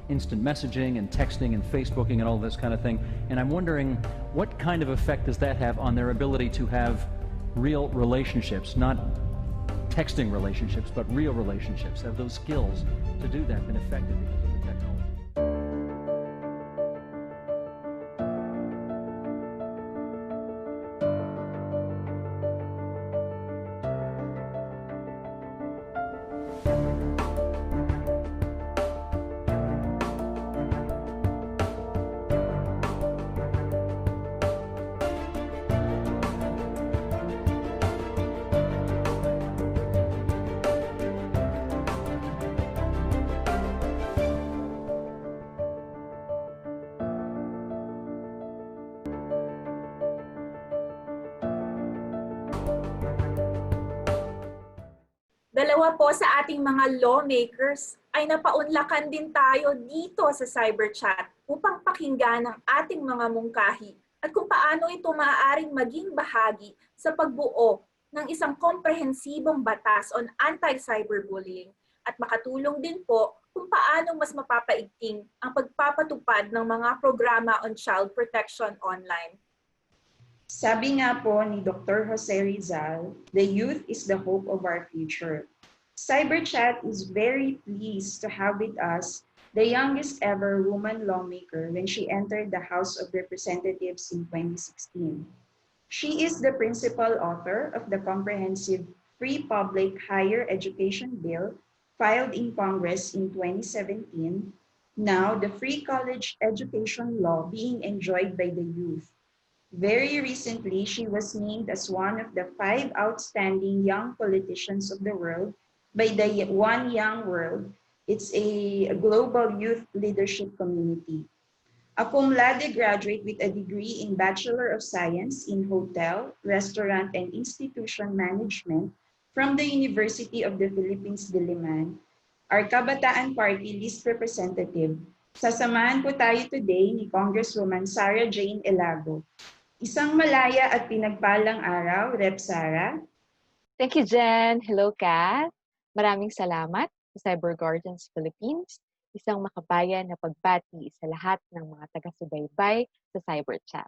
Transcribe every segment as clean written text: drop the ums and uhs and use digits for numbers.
instant messaging and texting and Facebooking and all this kind of thing. And I'm wondering, what kind of effect does that have on their ability to have real relationships, not texting relationships, but real relationships? Have those skills to do that been affected because of the technology? Dalawa po sa ating mga lawmakers ay napaunlakan din tayo dito sa CyberChat upang pakinggan ang ating mga mungkahi at kung paano ito maaaring maging bahagi sa pagbuo ng isang komprehensibong batas on anti-cyberbullying at makatulong din po kung paano mas mapapaigting ang pagpapatupad ng mga programa on child protection online. Sabi nga po ni Dr. Jose Rizal, the youth is the hope of our future. CyberChat is very pleased to have with us the youngest ever woman lawmaker when she entered the House of Representatives in 2016. She is the principal author of the comprehensive Free Public Higher Education Bill filed in Congress in 2017, now the Free College Education Law being enjoyed by the youth. Very recently, she was named as one of the 5 outstanding young politicians of the world by the One Young World. It's a global youth leadership community. A cum laude graduate with a degree in Bachelor of Science in Hotel, Restaurant, and Institution Management from the University of the Philippines, Diliman, our Kabataan Party List Representative. Sasamahan po tayo today ni Congresswoman Sara Jane Elago. Isang malaya at pinagpalang araw, Rep. Sara. Thank you, Jen. Hello, Kat. Maraming salamat sa CyberGuardians Philippines, isang makabayan na pagbati sa lahat ng mga taga-subaybay sa CyberChat.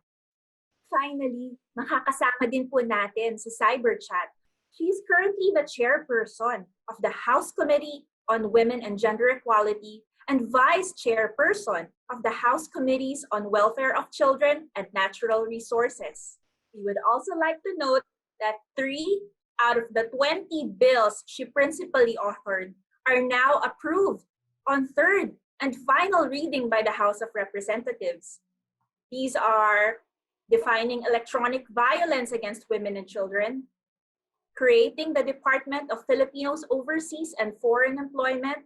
Finally, makakasama din po natin sa CyberChat. She is currently the chairperson of the House Committee on Women and Gender Equality and vice chairperson of the House Committees on Welfare of Children and Natural Resources. We would also like to note that 3 out of the 20 bills she principally authored are now approved on third and final reading by the House of Representatives. These are defining electronic violence against women and children, creating the Department of Filipinos Overseas and Foreign Employment,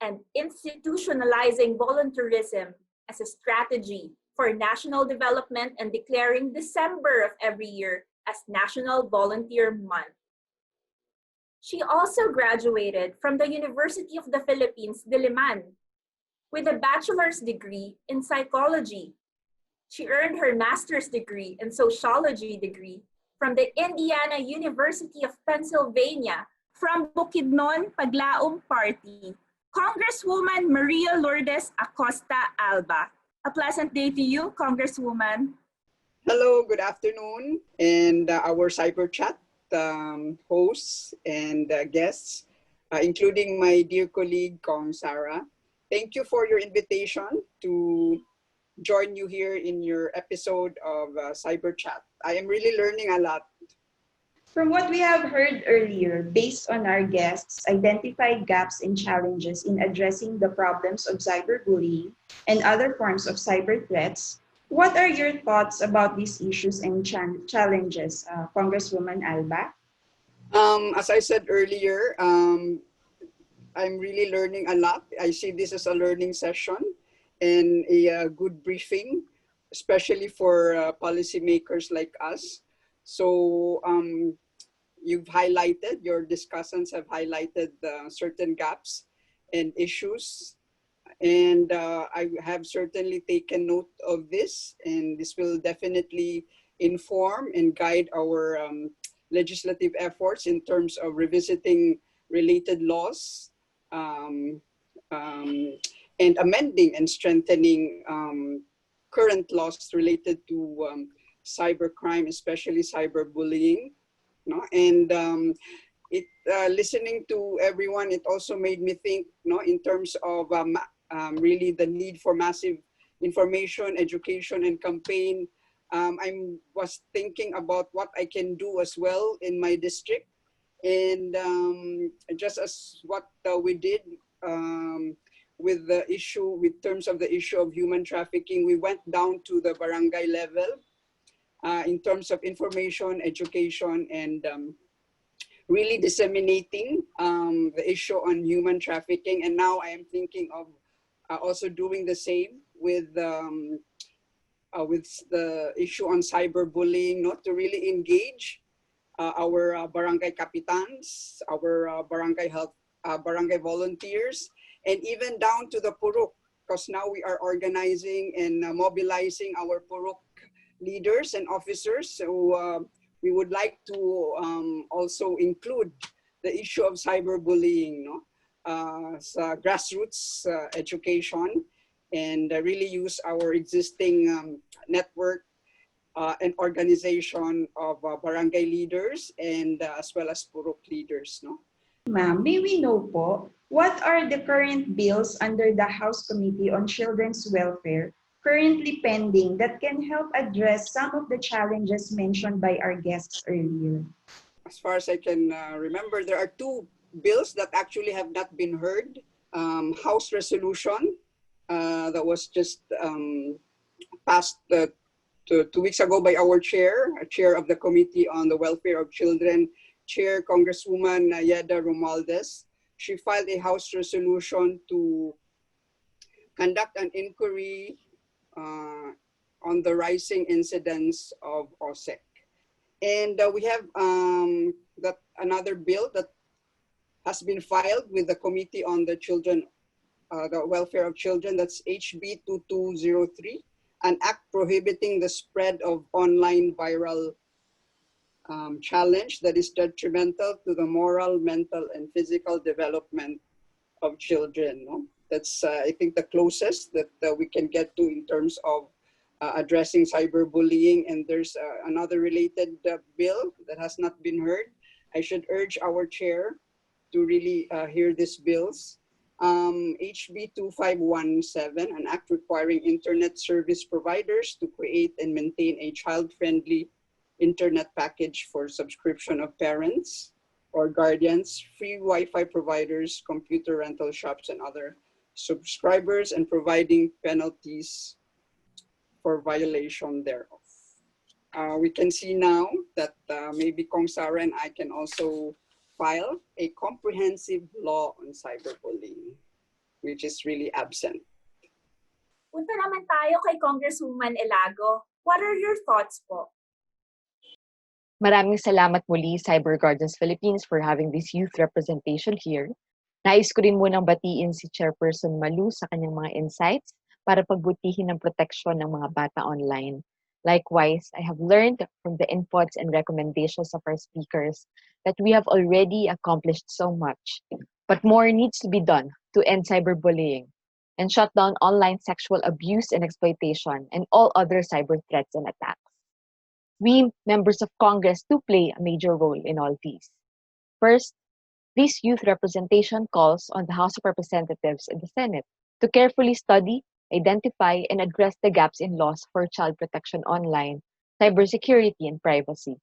and institutionalizing volunteerism as a strategy for national development and declaring December of every year as National Volunteer Month. She also graduated from the University of the Philippines, Diliman, with a bachelor's degree in psychology. She earned her master's degree in sociology degree from the Indiana University of Pennsylvania from Bukidnon, Paglaom Party. Congresswoman Maria Lourdes Acosta Alba. A pleasant day to you, Congresswoman. Hello, good afternoon, and our CyberChat hosts and guests, including my dear colleague, Kong Sara. Thank you for your invitation to join you here in your episode of CyberChat. I am really learning a lot. From what we have heard earlier, based on our guests' identified gaps and challenges in addressing the problems of cyberbullying and other forms of cyber threats, what are your thoughts about these issues and challenges, Congresswoman Alba? As I said earlier, I'm really learning a lot. I see this as a learning session and a good briefing, especially for policymakers like us. So you've highlighted, your discussants have highlighted certain gaps and issues. And I have certainly taken note of this, and this will definitely inform and guide our legislative efforts in terms of revisiting related laws and amending and strengthening current laws related to cybercrime, especially cyberbullying. No? And listening to everyone, it also made me think, in terms of really the need for massive information, education, and campaign. I was thinking about what I can do as well in my district. And just as what we did with the issue, with terms of the issue of human trafficking, we went down to the barangay level in terms of information, education, and really disseminating the issue on human trafficking. And now I am thinking of also doing the same with the issue on cyberbullying, not to really engage our barangay capitans, our barangay health, barangay volunteers, and even down to the purok, because now we are organizing and mobilizing our purok leaders and officers. So we would like to also include the issue of cyberbullying, sa grassroots education, and really use our existing network and organization of barangay leaders and as well as purok leaders. Ma'am, may we know po, what are the current bills under the House Committee on Children's Welfare currently pending that can help address some of the challenges mentioned by our guests earlier? As far as I can remember, there are two bills that actually have not been heard. House resolution that was just passed 2 weeks ago by our chair of the Committee on the Welfare of Children, Chair Congresswoman Yeda Romualdez. She filed a House resolution to conduct an inquiry on the rising incidence of OSEC. And we have another bill that has been filed with the Committee on the Welfare of Children. That's HB 2203, an act prohibiting the spread of online viral challenge that is detrimental to the moral, mental, and physical development of children. That's, I think, the closest that we can get to in terms of addressing cyberbullying. And there's another related bill that has not been heard. I should urge our chair to really hear these bills. HB 2517, an act requiring internet service providers to create and maintain a child-friendly internet package for subscription of parents or guardians, free Wi-Fi providers, computer rental shops, and other subscribers, and providing penalties for violation thereof. We can see now that maybe Kong Sara and I can also file a comprehensive law on cyberbullying, which is really absent. Punta naman tayo kay Congresswoman Elago. What are your thoughts po? Maraming salamat muli, CyberGuardians Philippines, for having this youth representation here. Nais ko rin munang batiin si Chairperson Malu sa kanyang mga insights para pagbutihin ang proteksyon ng mga bata online. Likewise, I have learned from the inputs and recommendations of our speakers that we have already accomplished so much, but more needs to be done to end cyberbullying and shut down online sexual abuse and exploitation and all other cyber threats and attacks. We, members of Congress, do play a major role in all these. First, this youth representation calls on the House of Representatives and the Senate to carefully study, identify, and address the gaps in laws for child protection online, cybersecurity, and privacy.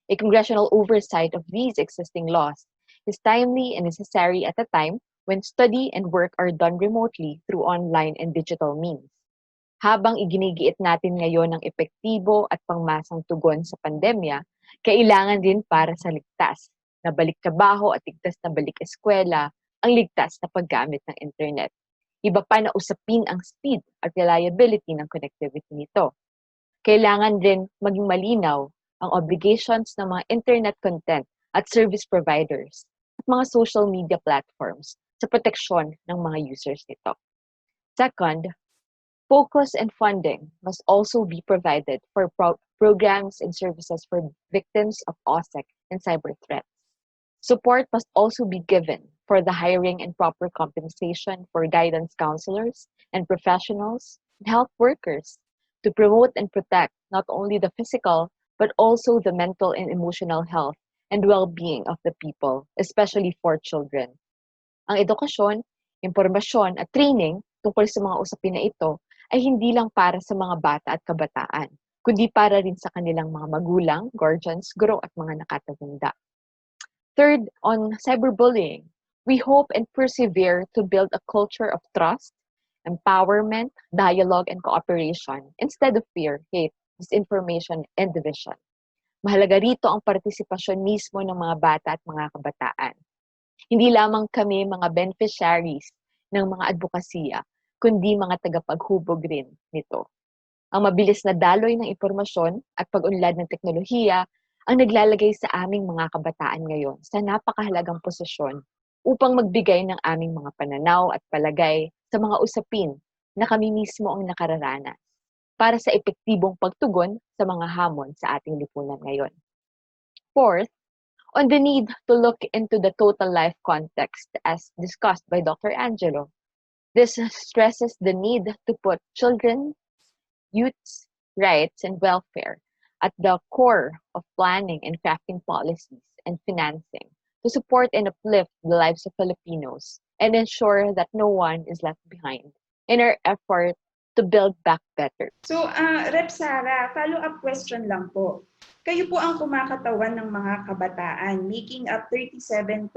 A congressional oversight of these existing laws is timely and necessary at a time when study and work are done remotely through online and digital means. Habang iginigiit natin ngayon ang epektibo at pangmasang tugon sa pandemya, kailangan din para sa ligtas na balik trabaho at ligtas na balik eskwela ang ligtas na paggamit ng internet. Iba pa na usapin ang speed at reliability ng connectivity nito. Kailangan din maging malinaw ang obligations ng mga internet content at service providers at mga social media platforms sa proteksyon ng mga users nito. Second, focus and funding must also be provided for programs and services for victims of OSEC and cyber threats. Support must also be given for the hiring and proper compensation for guidance counselors and professionals and health workers to promote and protect not only the physical but also the mental and emotional health and well-being of the people, especially for children. Ang edukasyon, impormasyon at training tungkol sa mga usapin na ito ay hindi lang para sa mga bata at kabataan, kundi para rin sa kanilang mga magulang, guardians, guro at mga nakatatanda. Third, on cyberbullying, we hope and persevere to build a culture of trust, empowerment, dialogue, and cooperation instead of fear, hate, disinformation, and division. Mahalaga rito ang partisipasyon mismo ng mga bata at mga kabataan. Hindi lamang kami mga beneficiaries ng mga advokasya, kundi mga tagapaghubog rin nito. Ang mabilis na daloy ng impormasyon at pag-unlad ng teknolohiya ang naglalagay sa aming mga kabataan ngayon sa napakahalagang posisyon upang magbigay ng aming mga pananaw at palagay sa mga usapin na kami mismo ang nakararanas para sa epektibong pagtugon sa mga hamon sa ating lipunan ngayon. Fourth, on the need to look into the total life context as discussed by Dr. Angelo. This stresses the need to put children, youth's rights and welfare at the core of planning and crafting policies and financing to support and uplift the lives of Filipinos and ensure that no one is left behind in our effort to build back better. So, Rep. Sara, follow-up question lang po. Kayo po ang kumakatawan ng mga kabataan, making up 37%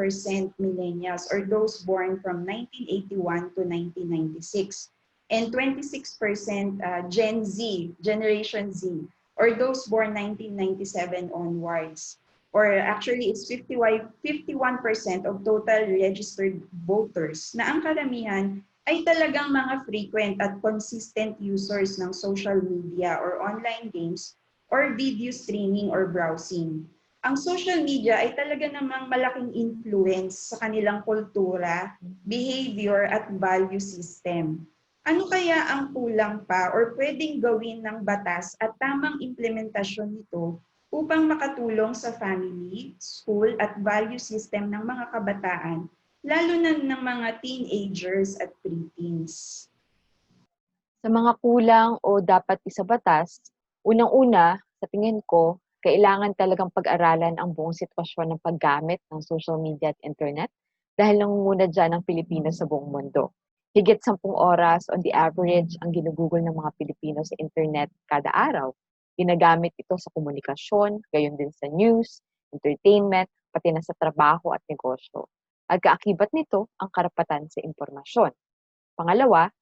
millennials or those born from 1981 to 1996, and 26% Gen Z, Generation Z, or those born 1997 onwards. Or actually, it's 51% of total registered voters na ang karamihan ay talagang mga frequent at consistent users ng social media or online games or video streaming or browsing. Ang social media ay talaga namang malaking influence sa kanilang kultura, behavior at value system. Ano kaya ang kulang pa or pwedeng gawin ng batas at tamang implementasyon nito upang makatulong sa family, school at value system ng mga kabataan, lalo na ng mga teenagers at preteens? Sa mga kulang o dapat isabatas, unang-una, sa tingin ko, kailangan talagang pag-aralan ang buong sitwasyon ng paggamit ng social media at internet dahil nangunguna dyan ang Pilipino sa buong mundo. Higit 10 oras on the average ang ginugugol ng mga Pilipino sa internet kada araw. Ginagamit ito sa komunikasyon, gayon din sa news, entertainment, pati na sa trabaho at negosyo. At kaakibat nito ang karapatan sa impormasyon. Pangalawa,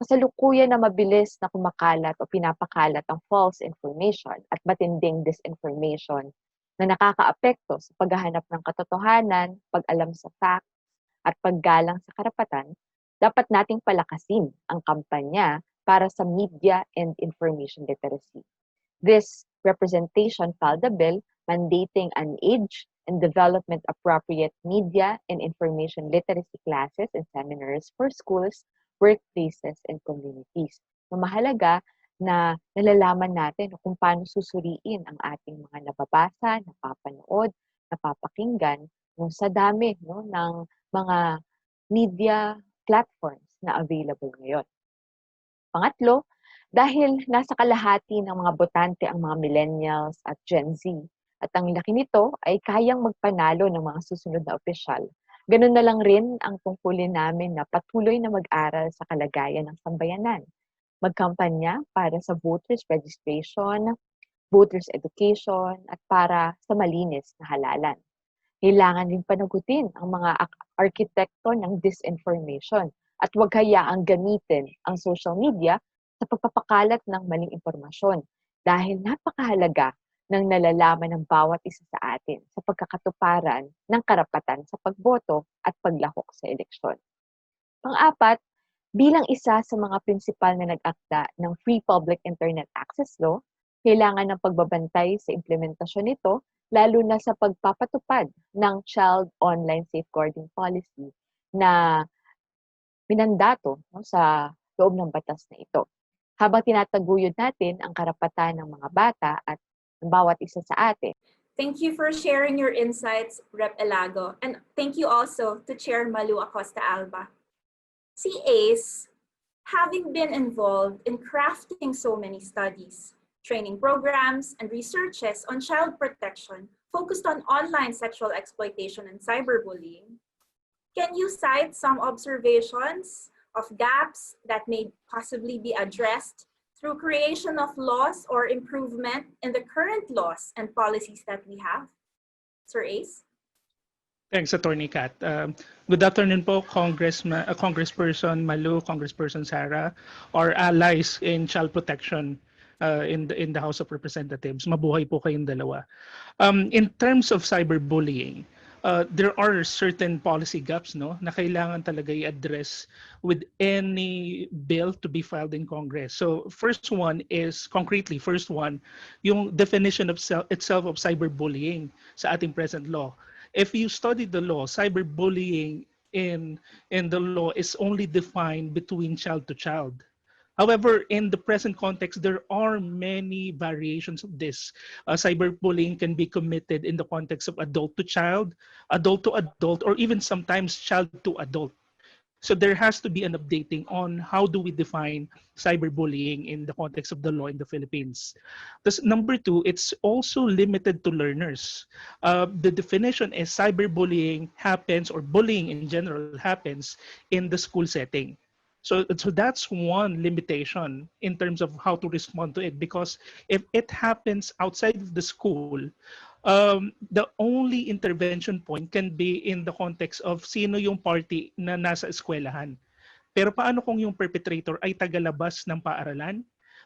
kasalukuyan na mabilis na kumakalat o pinapakalat ang false information at matinding disinformation na nakakaapekto sa paghahanap ng katotohanan, pag-alam sa facts, at paggalang sa karapatan, dapat nating palakasin ang kampanya para sa media and information literacy. This representation filed a bill mandating an age and development-appropriate media and information literacy classes and seminars for schools, workplaces, and communities. Mahalaga na nalalaman natin kung paano susuriin ang ating mga nababasa, napapanood, napapakinggan sa dami ng mga media platforms na available ngayon. Pangatlo, dahil nasa kalahati ng mga botante ang mga millennials at Gen Z, at ang laki nito ay kayang magpanalo ng mga susunod na opisyal. Ganun na lang rin ang tungkulin namin na patuloy na mag-aral sa kalagayan ng sambayanan. Magkampanya para sa voters registration, voters education, at para sa malinis na halalan. Kailangan din panagutin ang mga arkitekto ng disinformation at huwag hayaang gamitin ang social media sa pagpapakalat ng maling impormasyon dahil napakahalaga ng nalalaman ng bawat isa sa atin sa pagkakatuparan ng karapatan sa pagboto at paglahok sa eleksyon. Pang-apat, bilang isa sa mga prinsipal na nag-akda ng Free Public Internet Access Law, kailangan ng pagbabantay sa implementasyon nito lalo na sa pagpapatupad ng Child Online Safeguarding Policy na minandato sa loob ng batas na ito. Habang tinataguyod natin ang karapatan ng mga bata at ng bawat isa sa atin, Thank you for sharing your insights, Rep. Elago. And thank you also to Chair Malu Acosta Alba. Si Ace, having been involved in crafting so many studies, training programs, and researches on child protection focused on online sexual exploitation and cyberbullying, can you cite some observations of gaps that may possibly be addressed through creation of laws or improvement in the current laws and policies that we have? Sir Ace? Thanks, Attorney Kat. Good afternoon po, Congressperson Malu, Congressperson Sara, our allies in child protection in the House of Representatives. Mabuhay po kayong dalawa. In terms of cyberbullying, there are certain policy gaps na kailangan talaga i-address with any bill to be filed in Congress. So first one, yung definition of itself of cyberbullying sa ating present law. If you study the law, cyberbullying in the law is only defined between child to child. However, in the present context, there are many variations of this. Cyberbullying can be committed in the context of adult to child, or even sometimes child to adult. So there has to be an updating on how do we define cyberbullying in the context of the law in the Philippines. Number two, it's also limited to learners. The definition is cyberbullying happens, or bullying in general happens, in the school setting. So that's one limitation in terms of how to respond to it, because if it happens outside of the school, the only intervention point can be in the context of sino yung party na nasa eskwelahan. Pero paano kung yung perpetrator ay tagalabas ng paaralan?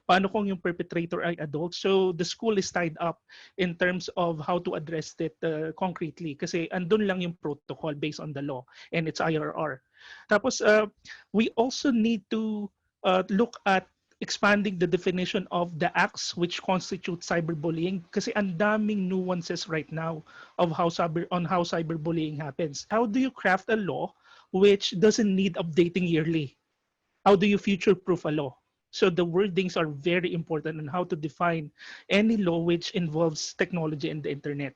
Paano kung yung perpetrator ay adult? So the school is tied up in terms of how to address it concretely, kasi andun lang yung protocol based on the law and its IRR. Tapos we also need to look at expanding the definition of the acts which constitute cyberbullying, kasi ang daming nuances right now of how cyberbullying happens. How do you craft a law which doesn't need updating yearly? How do you future-proof a law? So the wordings are very important on how to define any law which involves technology and the internet.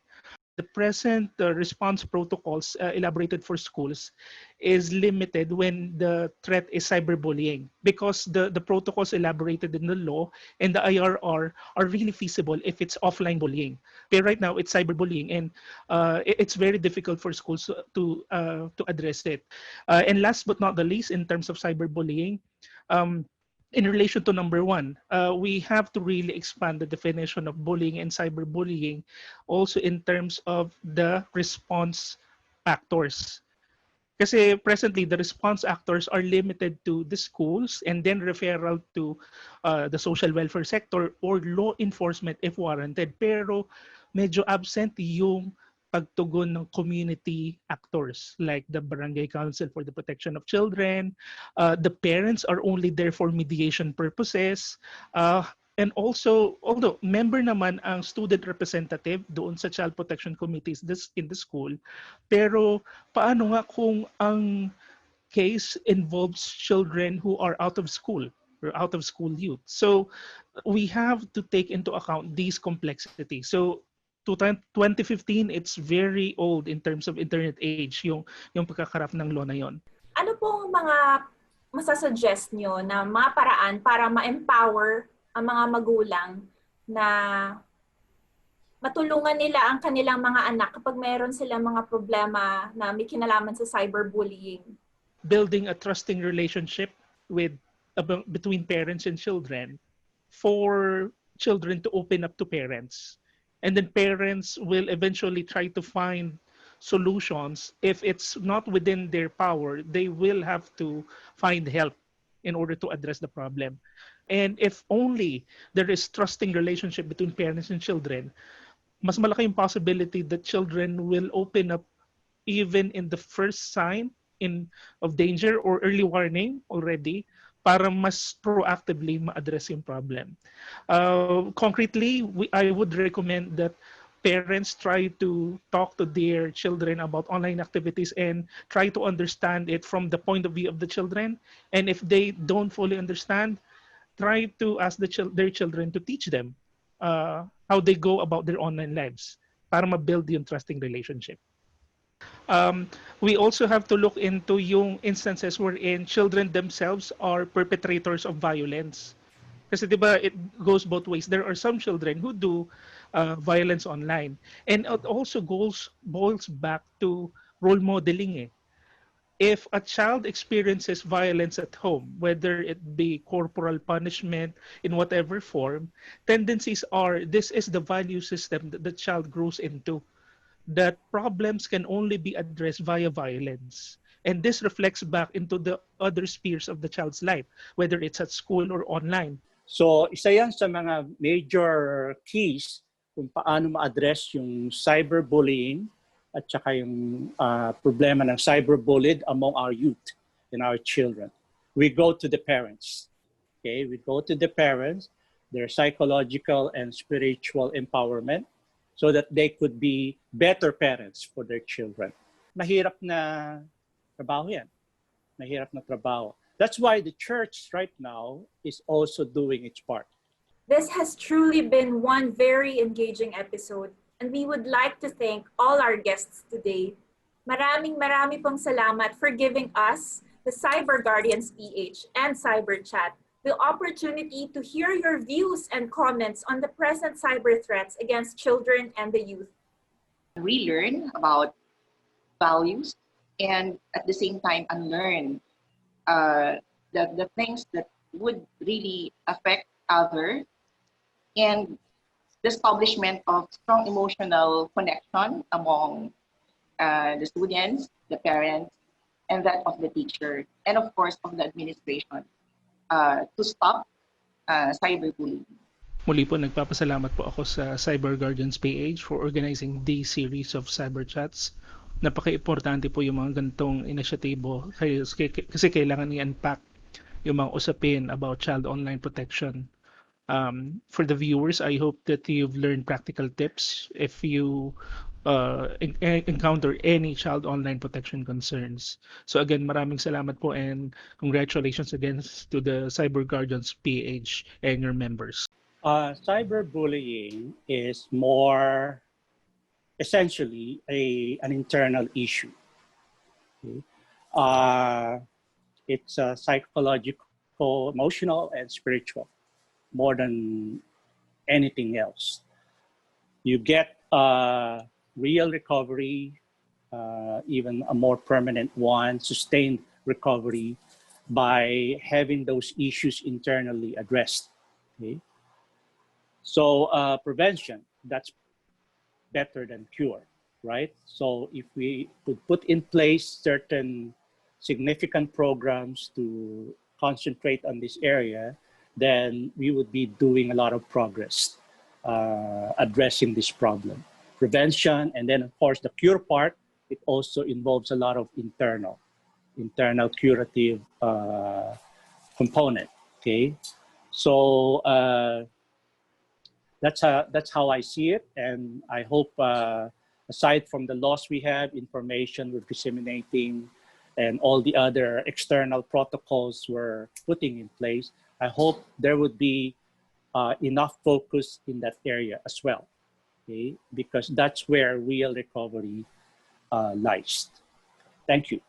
The present response protocols elaborated for schools is limited when the threat is cyberbullying, because the protocols elaborated in the law and the IRR are really feasible if it's offline bullying. But right now it's cyberbullying, and it's very difficult for schools to address it. And last but not the least, in terms of cyberbullying, in relation to number one, we have to really expand the definition of bullying and cyberbullying also in terms of the response actors. Kasi presently, the response actors are limited to the schools and then referral to the social welfare sector or law enforcement if warranted. Pero medyo absent yung pagtugon ng community actors like the Barangay Council for the Protection of Children. The parents are only there for mediation purposes. And also, although member naman ang student representative doon sa child protection committees in the school, pero paano nga kung ang case involves children who are out of school or out of school youth? So we have to take into account these complexities. So 2015, it's very old in terms of internet age, yung pagkakarap ng law na yon. Ano pong mga masasuggest nyo na mga paraan para ma-empower ang mga magulang na matulungan nila ang kanilang mga anak kapag mayroon silang mga problema na may kinalaman sa cyberbullying? Building a trusting relationship between parents and children, for children to open up to parents. And then parents will eventually try to find solutions. If it's not within their power, they will have to find help in order to address the problem. And if only there is trusting relationship between parents and children, mas malaki yung possibility that children will open up even in the first sign of danger or early warning already, para mas proactively ma-address yung problem. Concretely, I would recommend that parents try to talk to their children about online activities and try to understand it from the point of view of the children. And if they don't fully understand, try to ask their children to teach them how they go about their online lives. para ma-build yung trusting relationship. We also have to look into yung instances wherein children themselves are perpetrators of violence. Kasi di ba, it goes both ways. There are some children who do violence online. And it also boils back to role modeling. If a child experiences violence at home, whether it be corporal punishment in whatever form, tendencies are this is the value system that the child grows into, that problems can only be addressed via violence. And this reflects back into the other spheres of the child's life, whether it's at school or online. So isa yan sa mga major keys kung paano ma-address yung cyberbullying at saka yung problema ng cyberbullied among our youth and our children. We go to the parents. Okay, we go to the parents, their psychological and spiritual empowerment so that they could be better parents for their children. Mahirap na trabaho yan. Mahirap na trabaho. That's why the church right now is also doing its part. This has truly been one very engaging episode, and we would like to thank all our guests today. Maraming pong salamat for giving us, the CyberGuardians PH and CyberChat, the opportunity to hear your views and comments on the present cyber threats against children and the youth. Relearn about values and at the same time unlearn the things that would really affect others, and the establishment of strong emotional connection among the students, the parents, and that of the teacher, and of course of the administration to stop cyberbullying. Muli po, nagpapasalamat po ako sa CyberGuardians PH for organizing this series of cyber chats. Napaka-importante po yung mga ganitong inisyatibo kasi kailangan i-unpack yung mga usapin about child online protection. For the viewers, I hope that you've learned practical tips if you encounter any child online protection concerns. So again, maraming salamat po and congratulations again to the CyberGuardians PH and your members. Cyberbullying is more essentially an internal issue. Okay? It's psychological, emotional, and spiritual more than anything else. You get real recovery, even a more permanent one, sustained recovery by having those issues internally addressed. Okay? So prevention, that's better than cure, right? So if we could put in place certain significant programs to concentrate on this area, then we would be doing a lot of progress addressing this problem. Prevention, and then of course the cure part, it also involves a lot of internal curative component, okay? So that's how I see it, and I hope aside from the laws we have, information we're disseminating, and all the other external protocols we're putting in place, I hope there would be enough focus in that area as well, okay? Because that's where real recovery lies. Thank you.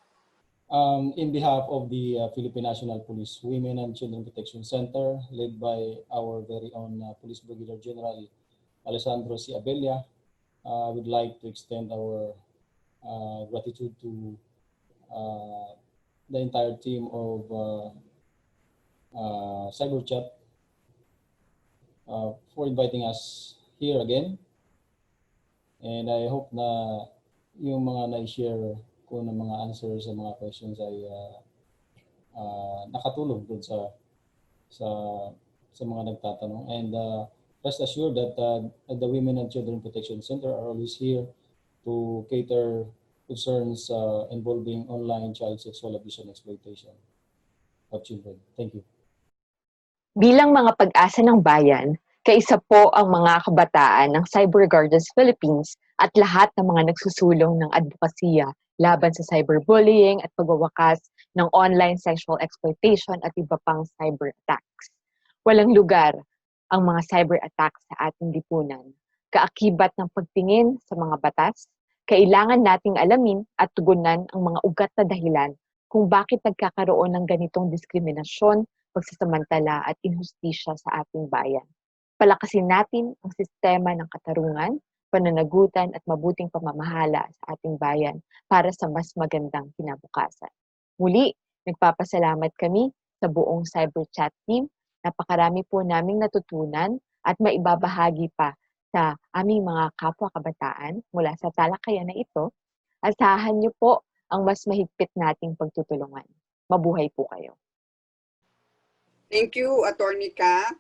In behalf of the Philippine National Police Women and Children Protection Center, led by our very own Police Brigadier General Alessandro C. Abella, I would like to extend our gratitude to the entire team of CyberChat for inviting us here again. And I hope na yung mga na-share ko ng mga answers sa mga questions ay nakatulong dun sa mga nagtatanong. And rest assured that the Women and Children Protection Center are always here to cater concerns involving online child sexual abuse and exploitation of children. Thank you. Bilang mga pag-asa ng bayan, kaisa po ang mga kabataan ng CyberGuardians Philippines at lahat ng mga nagsusulong ng advokasya laban sa cyberbullying at pagwawakas ng online sexual exploitation at iba pang cyber attacks. Walang lugar ang mga cyber attacks sa ating lipunan. Kaakibat ng pagtingin sa mga batas, kailangan nating alamin at tugunan ang mga ugat na dahilan kung bakit nagkakaroon ng ganitong diskriminasyon, pagsasamantala at inhustisya sa ating bayan. Palakasin natin ang sistema ng katarungan, pananagutan at mabuting pamamahala sa ating bayan para sa mas magandang kinabukasan. Muli, nagpapasalamat kami sa buong CyberChat team. Napakarami po naming natutunan at maibabahagi pa sa aming mga kapwa kabataan mula sa talakayan na ito. Asahan niyo po ang mas mahigpit nating pagtutulungan. Mabuhay po kayo. Thank you, Attorney Ka,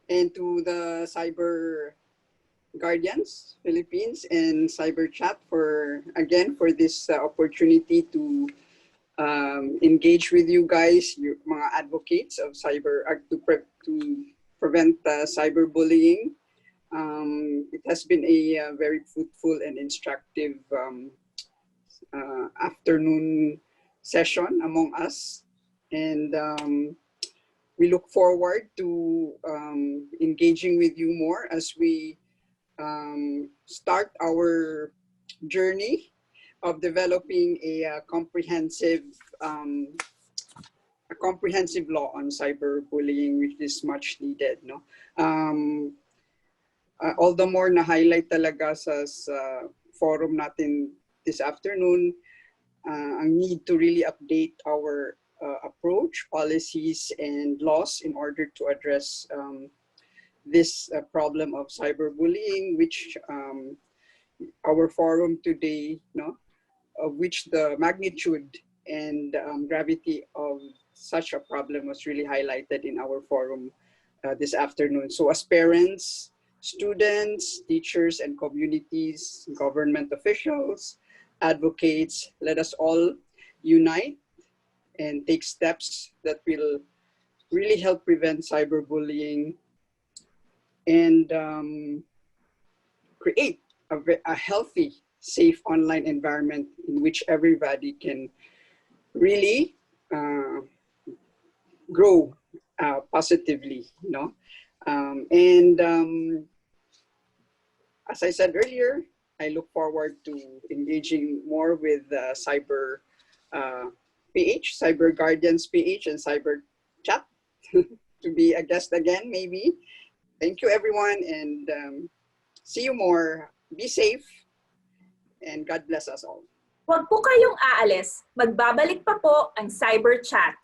and to the CyberGuardians Philippines and CyberChat for this opportunity to engage with you guys, mga advocates of to prevent cyberbullying. It has been a very fruitful and instructive afternoon session among us, and we look forward to engaging with you more as we start our journey of developing a comprehensive law on cyberbullying, which is much needed. No, all the more na highlight talaga sa forum natin this afternoon, ang need to really update our approach, policies, and laws in order to address this problem of cyberbullying, which our forum today, of which the magnitude and gravity of such a problem was really highlighted in our forum this afternoon. So as parents, students, teachers, and communities, government officials, advocates, let us all unite and take steps that will really help prevent cyberbullying and create a healthy, safe online environment in which everybody can really grow positively, as I said earlier, I look forward to engaging more with CyberGuardians PH, and CyberChat to be a guest again, maybe. Thank you, everyone, and see you more. Be safe, and God bless us all. Huwag po kayong aalis. Magbabalik pa po ang CyberChat.